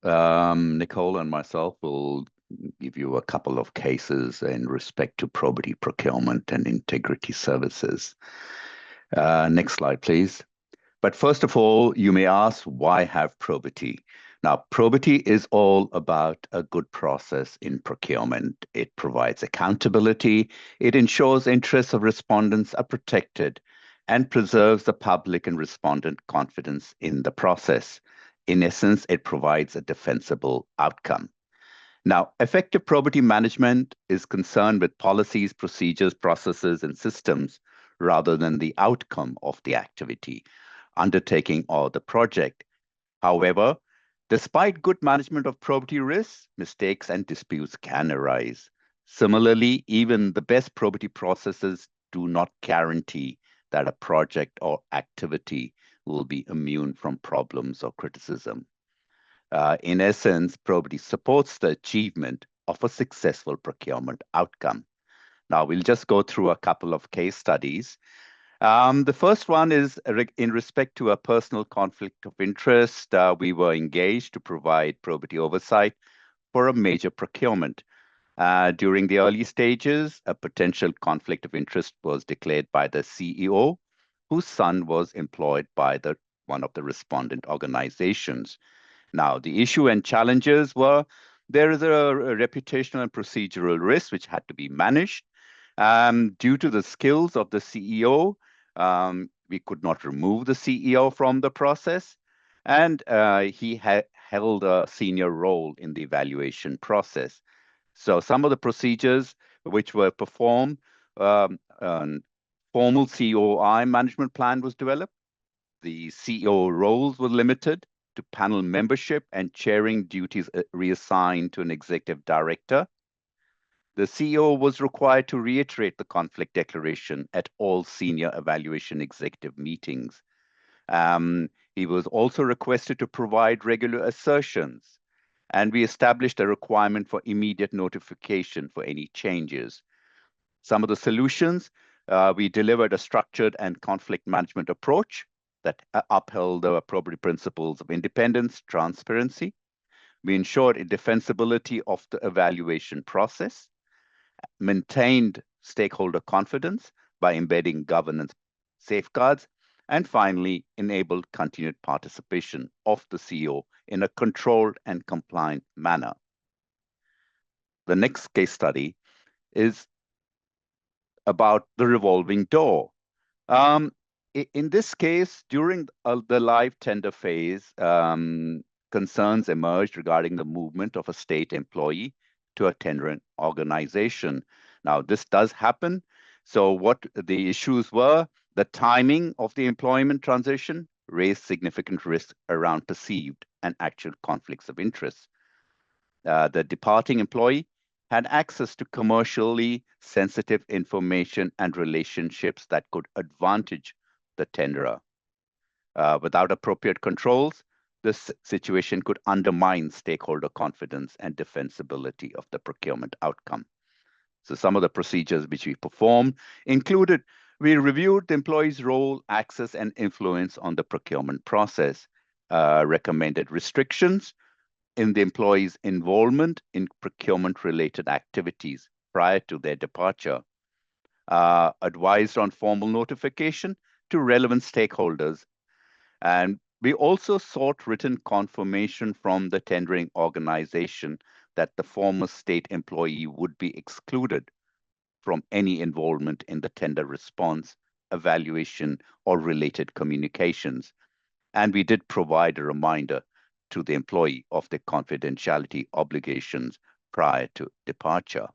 Nicole and myself will give you a couple of cases in respect to probity, procurement, and integrity services. Next slide, please. But first of all, you may ask, why have probity? Now, probity is all about a good process in procurement. It provides accountability, it ensures interests of respondents are protected, and preserves the public and respondent confidence in the process. In essence, it provides a defensible outcome. Now, effective probity management is concerned with policies, procedures, processes, and systems rather than the outcome of the activity, undertaking, or the project. However, despite good management of probity risks, mistakes and disputes can arise. Similarly, even the best probity processes do not guarantee that a project or activity will be immune from problems or criticism. In essence, probity supports the achievement of a successful procurement outcome. Now, we'll just go through a couple of case studies. The first one is in respect to a personal conflict of interest. We were engaged to provide probity oversight for a major procurement. During the early stages, a potential conflict of interest was declared by the CEO, whose son was employed by one of the respondent organizations. Now, the issue and challenges were there is a reputational and procedural risk which had to be managed. Due to the skills of the CEO, we could not remove the CEO from the process, and he held a senior role in the evaluation process. So some of the procedures which were performed, formal COI management plan was developed. The CEO roles were limited to panel membership and chairing duties reassigned to an executive director. The CEO was required to reiterate the conflict declaration at all senior evaluation executive meetings. He was also requested to provide regular assertions, and we established a requirement for immediate notification for any changes. Some of the solutions, we delivered a structured and conflict management approach that upheld the appropriate principles of independence, transparency. We ensured a defensibility of the evaluation process, maintained stakeholder confidence by embedding governance safeguards, and finally, enabled continued participation of the CEO in a controlled and compliant manner. The next case study is about the revolving door. In this case, during the live tender phase, concerns emerged regarding the movement of a state employee to a tendering organization. Now, this does happen. So what the issues were, the timing of the employment transition raised significant risks around perceived and actual conflicts of interest. The departing employee had access to commercially sensitive information and relationships that could advantage the tenderer. Without appropriate controls, this situation could undermine stakeholder confidence and defensibility of the procurement outcome. So some of the procedures which we performed included, we reviewed the employee's role, access, and influence on the procurement process, recommended restrictions in the employee's involvement in procurement-related activities prior to their departure, advised on formal notification to relevant stakeholders. And we also sought written confirmation from the tendering organization that the former state employee would be excluded from any involvement in the tender response, evaluation, or related communications. And we did provide a reminder to the employee of the confidentiality obligations prior to departure.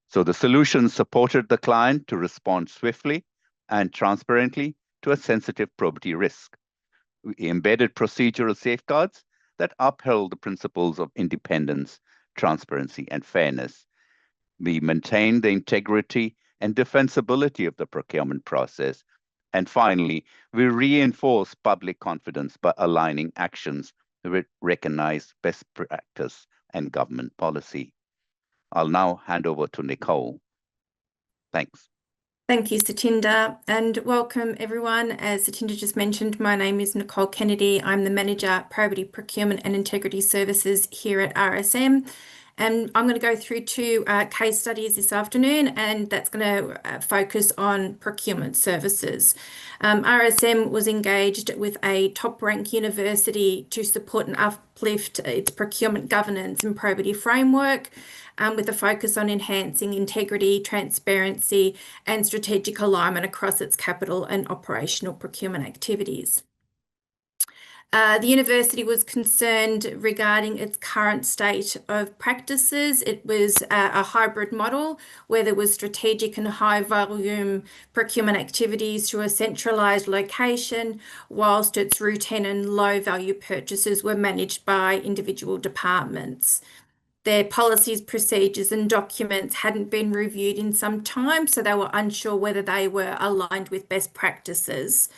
So the solution supported the client to respond swiftly and transparently to a sensitive probity risk. We embedded procedural safeguards that upheld the principles of independence, transparency, and fairness. We maintained the integrity and defensibility of the procurement process. And finally, we reinforced public confidence by aligning actions with recognized best practice and government policy. I'll now hand over to Nicole. Thanks. Thank you, Satindar, and welcome everyone. As Satindar just mentioned, my name is Nicole Kennedy. I'm the Manager, Probity, Procurement and Integrity Services here at RSM. And I'm going to go through two case studies this afternoon, and that's going to focus on procurement services. RSM was engaged with a top-ranked university to support and uplift its procurement governance and probity framework, with a focus on enhancing integrity, transparency, and strategic alignment across its capital and operational procurement activities. The university was concerned regarding its current state of practices. It was a hybrid model where there was strategic and high volume procurement activities through a centralised location, whilst its routine and low value purchases were managed by individual departments. Their policies, procedures, and documents hadn't been reviewed in some time, so they were unsure whether they were aligned with best practices.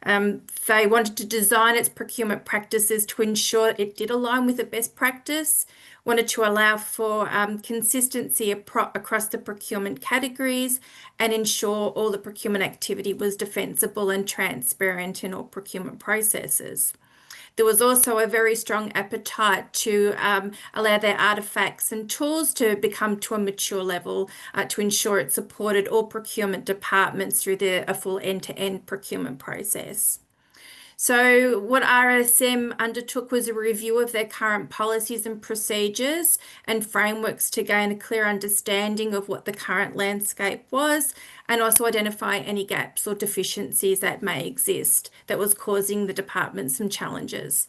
They wanted to design its procurement practices to ensure it did align with the best practice, wanted to allow for consistency across the procurement categories, and ensure all the procurement activity was defensible and transparent in all procurement processes. There was also a very strong appetite to allow their artefacts and tools to become to a mature level to ensure it supported all procurement departments through a full end-to-end procurement process. So what RSM undertook was a review of their current policies and procedures and frameworks to gain a clear understanding of what the current landscape was, and also identify any gaps or deficiencies that may exist that was causing the department some challenges.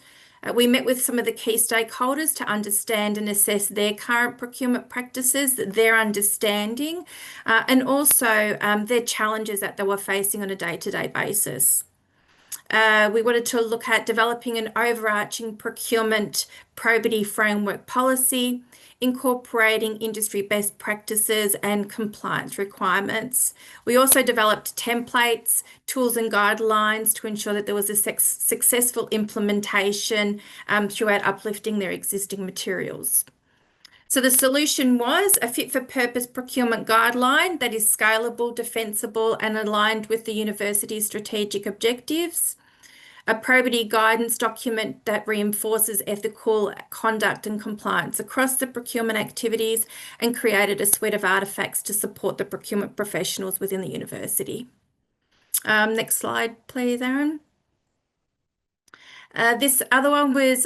We met with some of the key stakeholders to understand and assess their current procurement practices, their understanding, and also their challenges that they were facing on a day-to-day basis. We wanted to look at developing an overarching procurement probity framework policy, incorporating industry best practices and compliance requirements. We also developed templates, tools and guidelines to ensure that there was a successful implementation throughout uplifting their existing materials. So the solution was a fit-for-purpose procurement guideline that is scalable, defensible, and aligned with the university's strategic objectives. A probity guidance document that reinforces ethical conduct and compliance across the procurement activities, and created a suite of artefacts to support the procurement professionals within the university. Next slide, please, Aaron. This other one was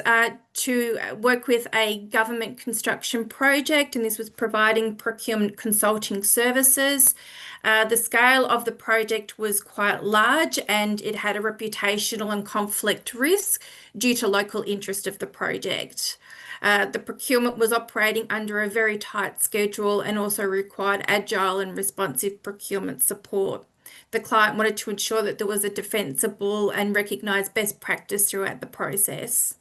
to work with a government construction project, and this was providing procurement consulting services. The scale of the project was quite large, and it had a reputational and conflict risk due to local interest of the project. The procurement was operating under a very tight schedule and also required agile and responsive procurement support. The client wanted to ensure that there was a defensible and recognised best practice throughout the process.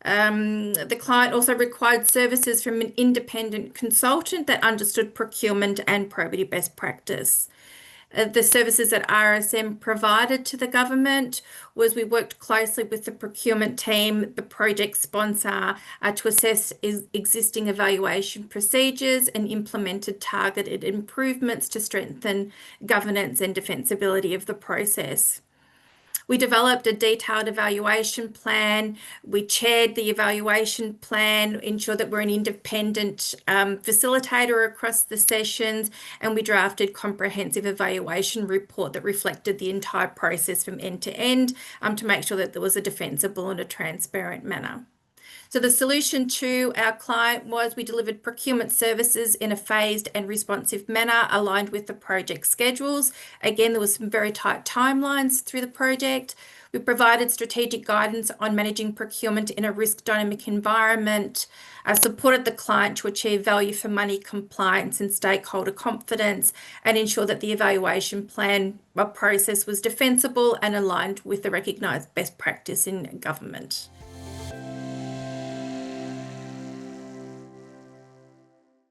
The client also required services from an independent consultant that understood procurement and probity best practice. The services that RSM provided to the government was we worked closely with the procurement team, the project sponsor, to assess existing evaluation procedures, and implemented targeted improvements to strengthen governance and defensibility of the process. We developed a detailed evaluation plan. We chaired the evaluation plan, ensured that we're an independent facilitator across the sessions, and we drafted comprehensive evaluation report that reflected the entire process from end to end, to make sure that there was a defensible and a transparent manner. So the solution to our client was we delivered procurement services in a phased and responsive manner aligned with the project schedules. Again, there was some very tight timelines through the project. We provided strategic guidance on managing procurement in a risk dynamic environment, supported the client to achieve value for money compliance and stakeholder confidence, and ensure that the evaluation plan process was defensible and aligned with the recognised best practice in government.